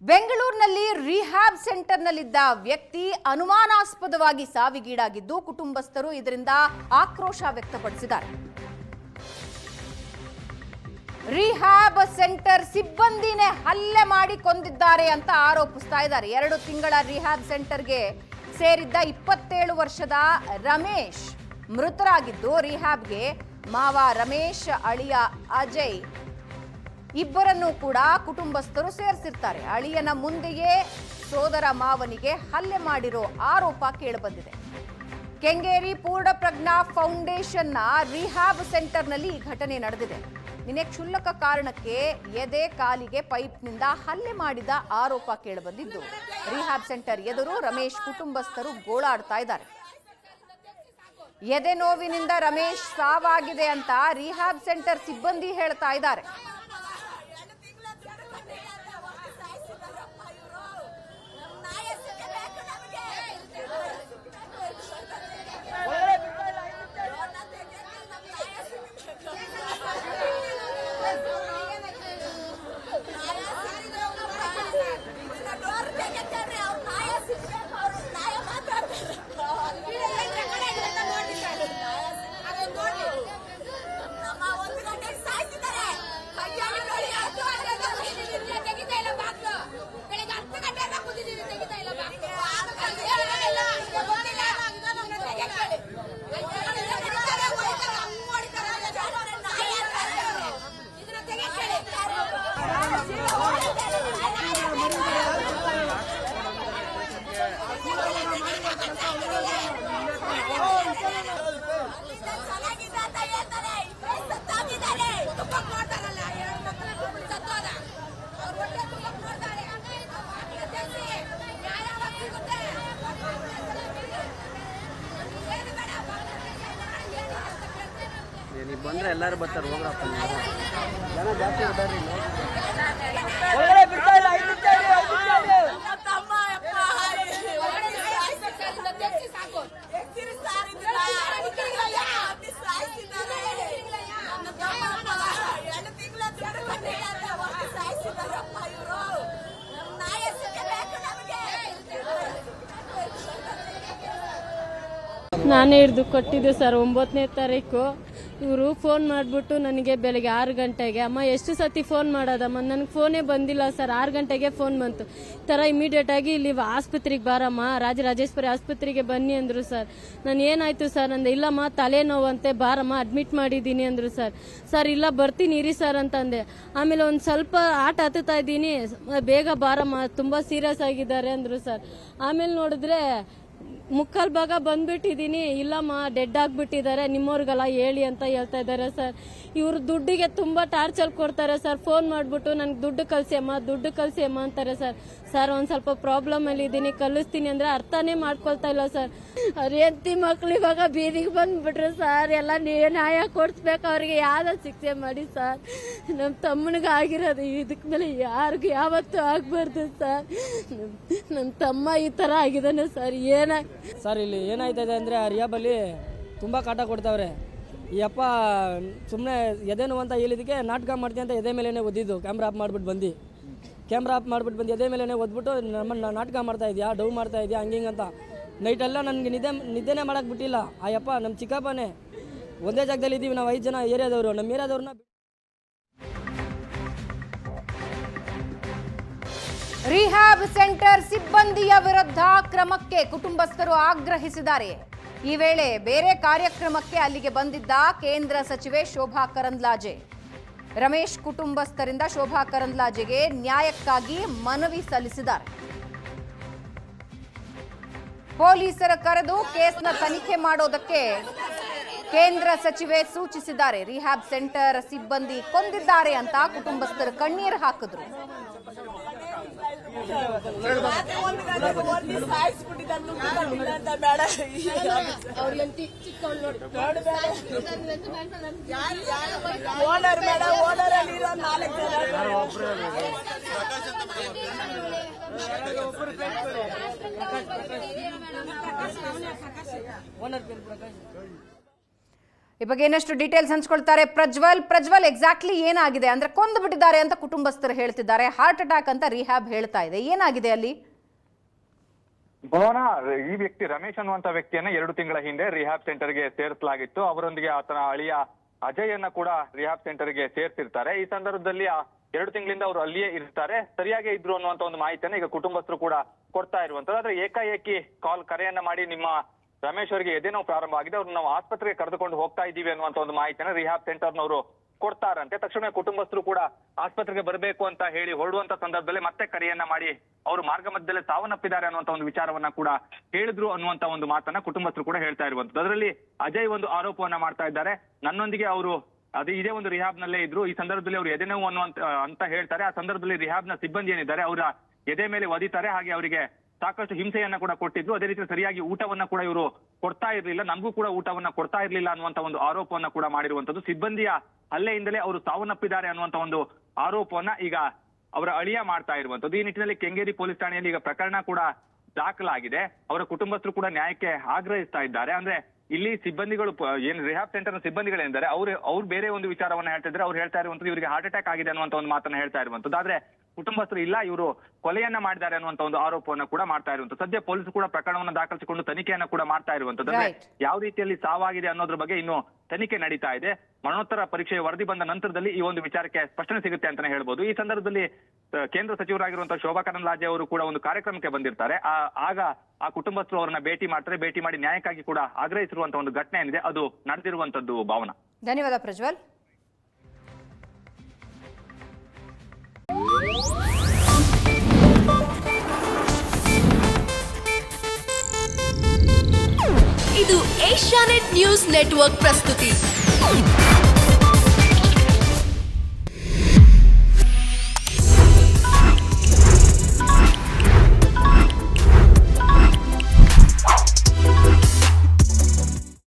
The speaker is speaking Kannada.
ಬೆಂಗಳೂರಿನಲ್ಲಿ ರಿಹ್ಯಾಬ್ ಸೆಂಟರ್ನಲ್ಲಿದ್ದ ವ್ಯಕ್ತಿ ಅನುಮಾನಾಸ್ಪದವಾಗಿ ಸಾವಿಗೀಡಾಗಿದ್ದು ಕುಟುಂಬಸ್ಥರು ಇದರಿಂದ ಆಕ್ರೋಶ ವ್ಯಕ್ತಪಡಿಸಿದ್ದಾರೆ. ರಿಹ್ಯಾಬ್ ಸೆಂಟರ್ ಸಿಬ್ಬಂದಿನೇ ಹಲ್ಲೆ ಮಾಡಿ ಕೊಂದಿದ್ದಾರೆ ಅಂತ ಆರೋಪಿಸ್ತಾ ಇದ್ದಾರೆ. 2 ತಿಂಗಳ ರಿಹ್ಯಾಬ್ ಸೆಂಟರ್ಗೆ ಸೇರಿದ್ದ 27 ವರ್ಷದ ರಮೇಶ್ ಮೃತರಾಗಿದ್ದು, ರಿಹ್ಯಾಬ್ಗೆ ಮಾವ ರಮೇಶ್, ಅಳಿಯ ಅಜಯ್ ಇಬ್ಬರನ್ನು ಕೂಡ ಕುಟುಂಬಸ್ಥರು ಸೇರಿಸಿರ್ತಾರೆ. ಅಳಿಯನ ಮುಂದೆಯೇ ಸೋದರ ಮಾವನಿಗೆ ಹಲ್ಲೆ ಮಾಡಿರೋ ಆರೋಪ ಕೇಳಿಬಂದಿದೆ. ಕೆಂಗೇರಿ ಪೂರ್ಣಪ್ರಜ್ಞಾ ಫೌಂಡೇಶನ್ನ ರಿಹ್ಯಾಬ್ ಸೆಂಟರ್ನಲ್ಲಿ ಈ ಘಟನೆ ನಡೆದಿದೆ. ನಿನ್ನೆ ಕ್ಷುಲ್ಲಕ ಕಾರಣಕ್ಕೆ ಎದೆ ಕಾಲಿಗೆ ಪೈಪ್ನಿಂದ ಹಲ್ಲೆ ಮಾಡಿದ ಆರೋಪ ಕೇಳಿಬಂದಿದ್ದು, ರಿಹ್ಯಾಬ್ ಸೆಂಟರ್ ಎದುರು ರಮೇಶ್ ಕುಟುಂಬಸ್ಥರು ಗೋಳಾಡ್ತಾ ಇದ್ದಾರೆ. ಎದೆ ನೋವಿನಿಂದ ರಮೇಶ್ ಸಾವಾಗಿದೆ ಅಂತ ರಿಹ್ಯಾಬ್ ಸೆಂಟರ್ ಸಿಬ್ಬಂದಿ ಹೇಳ್ತಾ ಇದ್ದಾರೆ. ಬಂದ್ರೆ ಎಲ್ಲರೂ ಬರ್ತಾರೆ. ಹೋಗ್ರಪ್ಪ, ಜನ ಜಾಸ್ತಿ ಇದ್ದಾರೆ. ನಾನೇ ಹಿಡಿದು ಕೊಟ್ಟಿದ್ದೆ ಸರ್. 9ನೇ ತಾರೀಕು ಇವರು ಫೋನ್ ಮಾಡಿಬಿಟ್ಟು ನನಗೆ ಬೆಳಗ್ಗೆ 6 ಗಂಟೆಗೆ, ಅಮ್ಮ ಎಷ್ಟು ಸತಿ ಫೋನ್ ಮಾಡೋದಮ್ಮ, ನನಗೆ ಫೋನೇ ಬಂದಿಲ್ಲ ಸರ್. 6 ಗಂಟೆಗೆ ಫೋನ್ ಬಂತು. ಈ ಥರ ಇಮಿಡಿಯೇಟ್ ಆಗಿ ಇಲ್ಲಿ ಆಸ್ಪತ್ರೆಗೆ ಬಾರಮ್ಮ, ರಾಜರಾಜೇಶ್ವರಿ ಆಸ್ಪತ್ರೆಗೆ ಬನ್ನಿ ಅಂದರು ಸರ್. ನಾನು ಏನಾಯ್ತು ಸರ್ ಅಂದೆ. ಇಲ್ಲಮ್ಮ ತಲೆನೋವಂತೆ, ಬಾರಮ್ಮ ಅಡ್ಮಿಟ್ ಮಾಡಿದ್ದೀನಿ ಅಂದರು ಸರ್. ಸರ್ ಇಲ್ಲ ಬರ್ತೀನಿ ಇರಿ ಸರ್ ಅಂತಂದೆ. ಆಮೇಲೆ ಒಂದು ಸ್ವಲ್ಪ ಆಟ ಹತ್ತುತ್ತಾ ಇದ್ದೀನಿ, ಬೇಗ ಬಾರಮ್ಮ, ತುಂಬ ಸೀರಿಯಸ್ ಆಗಿದ್ದಾರೆ ಅಂದರು ಸರ್. ಆಮೇಲೆ ನೋಡಿದ್ರೆ ಮುಕ್ಕಾಲ್ ಭಾಗ ಬಂದ್ಬಿಟ್ಟಿದ್ದೀನಿ. ಇಲ್ಲಮ್ಮ ಡೆಡ್ ಆಗ್ಬಿಟ್ಟಿದ್ದಾರೆ, ನಿಮ್ಮವ್ರಿಗೆಲ್ಲ ಹೇಳಿ ಅಂತ ಹೇಳ್ತಾ ಇದ್ದಾರೆ ಸರ್. ಇವರು ದುಡ್ಡಿಗೆ ತುಂಬಾ ಟಾರ್ಚರ್ ಕೊಡ್ತಾರೆ ಸರ್. ಫೋನ್ ಮಾಡ್ಬಿಟ್ಟು ನನಗೆ ದುಡ್ಡು ಕಳ್ಸಿ ಅಮ್ಮ ಅಂತಾರೆ ಸರ್. ಸರ್ ಒಂದ್ ಸ್ವಲ್ಪ ಪ್ರಾಬ್ಲಮ್ ಅಲ್ಲಿ ಇದ್ದೀನಿ, ಕಲಿಸ್ತೀನಿ ಅಂದ್ರೆ ಅರ್ಥನೇ ಮಾಡ್ಕೊಳ್ತಾ ಇಲ್ಲ ಸರ್. ಅವ್ರ ಹೆಂಡತಿ ಮಕ್ಳು ಇವಾಗ ಬೀದಿಗೆ ಬಂದ್ಬಿಟ್ರು ಸರ್. ಎಲ್ಲ ನ್ಯಾಯ ಕೊಡ್ಸ್ಬೇಕು, ಅವ್ರಿಗೆ ಯಾವ್ದ ಶಿಕ್ಷೆ ಮಾಡಿ ಸರ್. ನಮ್ಮ ತಮ್ಮನಿಗೆ ಆಗಿರೋದು, ಇದಕ್ ಮೇಲೆ ಯಾರಿಗೂ ಯಾವತ್ತೂ ಆಗ್ಬಾರ್ದು ಸರ್. ನಮ್ಮ ತಮ್ಮ ಈ ತರ ಆಗಿದ್ದಾನೆ ಸರ್. ಸರ್ ಇಲ್ಲಿ ಏನಾಯ್ತದೆ ಅಂದರೆ ರಿಯಾಬಲ್ಲಿ ತುಂಬ ಕಾಟ ಕೊಡ್ತಾವ್ರೆ. ಈ ಅಪ್ಪ ಸುಮ್ಮನೆ ಎದೆ ನೋವು ಅಂತ ಹೇಳಿದಕ್ಕೆ ನಾಟಕ ಮಾಡ್ತೀನಿ ಅಂತ ಎದೆ ಮೇಲೇ ಒದ್ದಿದ್ದು. ಕ್ಯಾಮ್ರಾ ಆಫ್ ಮಾಡಿಬಿಟ್ಟು ಬಂದು ಎದೆ ಮೇಲೇ ಒದ್ಬಿಟ್ಟು ನಮ್ಮನ್ನು ನಾಟಕ ಮಾಡ್ತಾ ಇದೆಯಾ, ಡೌ ಮಾಡ್ತಾ ಇದೆಯಾ, ಹಂಗಿಂಗೆ ಅಂತ. ನೈಟೆಲ್ಲ ನನಗೆ ನಿದ್ದೆನೇ ಮಾಡೋಕ್ಕೆ ಬಿಟ್ಟಿಲ್ಲ. ಆ ಅಪ್ಪ ನಮ್ಮ ಚಿಕ್ಕಪ್ಪನೇ. ಒಂದೇ ಜಾಗದಲ್ಲಿ ಇದ್ದೀವಿ ನಾವು 5 ಜನ ಏರಿಯಾದವರು. ನಮ್ಮ ಏರಿಯಾದವ್ರನ್ನ ರಿಹ್ಯಾಬ್ ಸೆಂಟರ್ ಸಿಬ್ಬಂದಿಯ ವಿರುದ್ಧ ಕ್ರಮಕ್ಕೆ ಕುಟುಂಬಸ್ಥರು ಆಗ್ರಹಿಸಿದ್ದಾರೆ. ಈ ವೇಳೆ ಬೇರೆ ಕಾರ್ಯಕ್ರಮಕ್ಕೆ ಅಲ್ಲಿಗೆ ಬಂದಿದ್ದ ಕೇಂದ್ರ ಸಚಿವೆ ಶೋಭಾ ಕರಂದ್ಲಾಜೆ ರಮೇಶ್ ಕುಟುಂಬಸ್ಥರಿಂದ ಶೋಭಾ ಕರಂದ್ಲಾಜೆಗೆ ನ್ಯಾಯಕ್ಕಾಗಿ ಮನವಿ ಸಲ್ಲಿಸಿದ್ದಾರೆ. ಪೊಲೀಸರ ಕರೆದು ಕೇಸ್ನ ತನಿಖೆ ಮಾಡೋದಕ್ಕೆ ಕೇಂದ್ರ ಸಚಿವೆ ಸೂಚಿಸಿದ್ದಾರೆ. ರಿಹ್ಯಾಬ್ ಸೆಂಟರ್ ಸಿಬ್ಬಂದಿ ಕೊಂದಿದ್ದಾರೆ ಅಂತ ಕುಟುಂಬಸ್ಥರು ಕಣ್ಣೀರು ಹಾಕಿದ್ರು. ಈ ಬಗ್ಗೆ ಇನ್ನಷ್ಟು ಡೀಟೇಲ್ಸ್ ಹಂಚ್ಕೊಳ್ತಾರೆ ಪ್ರಜ್ವಲ್ ಎಕ್ಸಾಕ್ಟ್ಲಿ ಏನಾಗಿದೆ ಅಂದ್ರೆ ಕೊಂದು ಬಿಟ್ಟಿದ್ದಾರೆ ಅಂತ ಕುಟುಂಬಸ್ಥರು ಹೇಳ್ತಿದ್ದಾರೆ, ಹಾರ್ಟ್ ಅಟ್ಯಾಕ್ ಅಂತ ರಿಹ್ಯಾಬ್ ಹೇಳ್ತಾ ಇದೆ, ಏನಾಗಿದೆ ಅಲ್ಲಿ? ಭವನ, ಈ ವ್ಯಕ್ತಿ ರಮೇಶ್ ಅನ್ನುವಂತ ವ್ಯಕ್ತಿಯನ್ನ 2 ತಿಂಗಳ ಹಿಂದೆ ರಿಹ್ಯಾಬ್ ಸೆಂಟರ್ಗೆ ಸೇರಿಸಲಾಗಿತ್ತು. ಅವರೊಂದಿಗೆ ಆತನ ಅಳಿಯ ಅಜಯನ್ನ ಕೂಡ ರಿಹ್ಯಾಬ್ ಸೆಂಟರ್ಗೆ ಸೇರಿಸಿರ್ತಾರೆ. ಈ ಸಂದರ್ಭದಲ್ಲಿ 2 ತಿಂಗಳಿಂದ ಅವರು ಅಲ್ಲಿಯೇ ಇರ್ತಾರೆ, ಸರಿಯಾಗಿ ಇದ್ರು ಅನ್ನುವಂತ ಒಂದು ಮಾಹಿತಿಯನ್ನ ಈಗ ಕುಟುಂಬಸ್ಥರು ಕೂಡ ಕೊಡ್ತಾ ಇರುವಂತದ್ದು. ಆದ್ರೆ ಏಕಾಏಕಿ ಕರೆಯನ್ನ ಮಾಡಿ ನಿಮ್ಮ ರಮೇಶ್ ಅವರಿಗೆ ಎದೆನೋವು ಪ್ರಾರಂಭ ಆಗಿದೆ, ಅವ್ರು ನಾವು ಆಸ್ಪತ್ರೆಗೆ ಕರೆದುಕೊಂಡು ಹೋಗ್ತಾ ಇದ್ದೀವಿ ಅನ್ನುವಂತ ಒಂದು ಮಾಹಿತಿಯನ್ನ ರಿಹ್ಯಾಬ್ ಸೆಂಟರ್ನವರು ಕೊಡ್ತಾರಂತೆ. ತಕ್ಷಣ ಕುಟುಂಬಸ್ಥರು ಕೂಡ ಆಸ್ಪತ್ರೆಗೆ ಬರಬೇಕು ಅಂತ ಹೇಳಿ ಹೊರಡುವಂತ ಸಂದರ್ಭದಲ್ಲಿ ಮತ್ತೆ ಕರೆಯನ್ನ ಮಾಡಿ ಅವರು ಮಾರ್ಗ ಮಧ್ಯದಲ್ಲಿ ಸಾವನ್ನಪ್ಪಿದ್ದಾರೆ ಅನ್ನುವಂತ ಒಂದು ವಿಚಾರವನ್ನ ಕೂಡ ಹೇಳಿದ್ರು ಅನ್ನುವಂತ ಒಂದು ಮಾತನ್ನ ಕುಟುಂಬಸ್ಥರು ಕೂಡ ಹೇಳ್ತಾ ಇರುವಂತದ್ದು. ಅದರಲ್ಲಿ ಅಜಯ್ ಒಂದು ಆರೋಪವನ್ನ ಮಾಡ್ತಾ ಇದ್ದಾರೆ, ನನ್ನೊಂದಿಗೆ ಅವರು ಇದೇ ಒಂದು ರಿಹ್ಯಾಬ್ ನಲ್ಲೇ ಇದ್ರು, ಈ ಸಂದರ್ಭದಲ್ಲಿ ಅವರು ಎದೆನೋವು ಅಂತ ಹೇಳ್ತಾರೆ. ಆ ಸಂದರ್ಭದಲ್ಲಿ ರಿಹ್ಯಾಬ್ ನ ಸಿಬ್ಬಂದಿ ಏನಿದ್ದಾರೆ ಅವರ ಎದೆ ಮೇಲೆ ಒದಿತಾರೆ, ಹಾಗೆ ಅವರಿಗೆ ಸಾಕಷ್ಟು ಹಿಂಸೆಯನ್ನ ಕೂಡ ಕೊಟ್ಟಿದ್ರು. ಅದೇ ರೀತಿ ಸರಿಯಾಗಿ ಊಟವನ್ನ ಕೂಡ ಇವರು ಕೊಡ್ತಾ ಇರ್ಲಿಲ್ಲ, ನಮಗೂ ಕೂಡ ಊಟವನ್ನ ಕೊಡ್ತಾ ಇರ್ಲಿಲ್ಲ ಅನ್ನುವಂತ ಒಂದು ಆರೋಪವನ್ನ ಕೂಡ ಮಾಡಿರುವಂತದ್ದು. ಸಿಬ್ಬಂದಿಯ ಹಲ್ಲೆಯಿಂದಲೇ ಅವರು ಸಾವನ್ನಪ್ಪಿದ್ದಾರೆ ಅನ್ನುವಂತ ಒಂದು ಆರೋಪವನ್ನ ಈಗ ಅವರ ಅಳಿಯ ಮಾಡ್ತಾ ಇರುವಂತದ್ದು. ಈ ನಿಟ್ಟಿನಲ್ಲಿ ಕೆಂಗೇರಿ ಪೊಲೀಸ್ ಠಾಣೆಯಲ್ಲಿ ಈಗ ಪ್ರಕರಣ ಕೂಡ ದಾಖಲಾಗಿದೆ. ಅವರ ಕುಟುಂಬಸ್ಥರು ಕೂಡ ನ್ಯಾಯಕ್ಕೆ ಆಗ್ರಹಿಸ್ತಾ ಇದ್ದಾರೆ. ಅಂದ್ರೆ ಇಲ್ಲಿ ಸಿಬ್ಬಂದಿಗಳು ಏನು ರಿಹ್ಯಾಬ್ ಸೆಂಟರ್ ನ ಸಿಬ್ಬಂದಿಗಳೇನಿದ್ದಾರೆ ಅವ್ರು ಬೇರೆ ಒಂದು ವಿಚಾರವನ್ನ ಹೇಳ್ತಿದ್ರೆ, ಅವ್ರು ಹೇಳ್ತಾ ಇರುವಂತದ್ದು ಇವರಿಗೆ ಹಾರ್ಟ್ ಅಟ್ಯಾಕ್ ಆಗಿದೆ ಅನ್ನುವಂತ ಒಂದು ಮಾತನ್ನ ಹೇಳ್ತಾ ಇರುವಂತದ್ದು. ಆದ್ರೆ ಕುಟುಂಬಸ್ಥರು ಇಲ್ಲ, ಇವರು ಕೊಲೆಯನ್ನ ಮಾಡಿದ್ದಾರೆ ಅನ್ನುವಂತ ಒಂದು ಆರೋಪವನ್ನ ಕೂಡ ಮಾಡ್ತಾ ಇರುವಂತದ್ದು. ಸದ್ಯ ಪೊಲೀಸರು ಕೂಡ ಪ್ರಕರಣವನ್ನು ದಾಖಲಿಸಿಕೊಂಡು ತನಿಖೆಯನ್ನ ಕೂಡ ಮಾಡ್ತಾ ಇರುವಂತದ್ದು. ಯಾವ ರೀತಿಯಲ್ಲಿ ಸಾವಾಗಿದೆ ಅನ್ನೋದ್ರ ಬಗ್ಗೆ ಇನ್ನು ತನಿಖೆ ನಡೀತಾ ಇದೆ. ಮರಣೋತ್ತರ ಪರೀಕ್ಷೆಯ ವರದಿ ಬಂದ ನಂತರದಲ್ಲಿ ಈ ಒಂದು ವಿಚಾರಕ್ಕೆ ಸ್ಪಷ್ಟನೆ ಸಿಗುತ್ತೆ ಅಂತಾನೆ ಹೇಳ್ಬೋದು. ಈ ಸಂದರ್ಭದಲ್ಲಿ ಕೇಂದ್ರ ಸಚಿವರಾಗಿರುವಂತಹ ಶೋಭಾ ಕರಂದ್ಲಾಜೆ ಅವರು ಕೂಡ ಒಂದು ಕಾರ್ಯಕ್ರಮಕ್ಕೆ ಬಂದಿರ್ತಾರೆ. ಆಗ ಆ ಕುಟುಂಬಸ್ಥರು ಅವರನ್ನ ಭೇಟಿ ಮಾಡ್ತಾರೆ. ಭೇಟಿ ಮಾಡಿ ನ್ಯಾಯಕ್ಕಾಗಿ ಕೂಡ ಆಗ್ರಹಿಸಿರುವಂತಹ ಒಂದು ಘಟನೆ ಏನಿದೆ ಅದು ನಡೆದಿರುವಂತದ್ದು. ಭಾವನಾ, ಧನ್ಯವಾದ ಪ್ರಜ್ವಲ್. ಇದು ಏಷ್ಯಾನೆಟ್ ನ್ಯೂಸ್ ನೆಟ್ವರ್ಕ್ ಪ್ರಸ್ತುತಿ.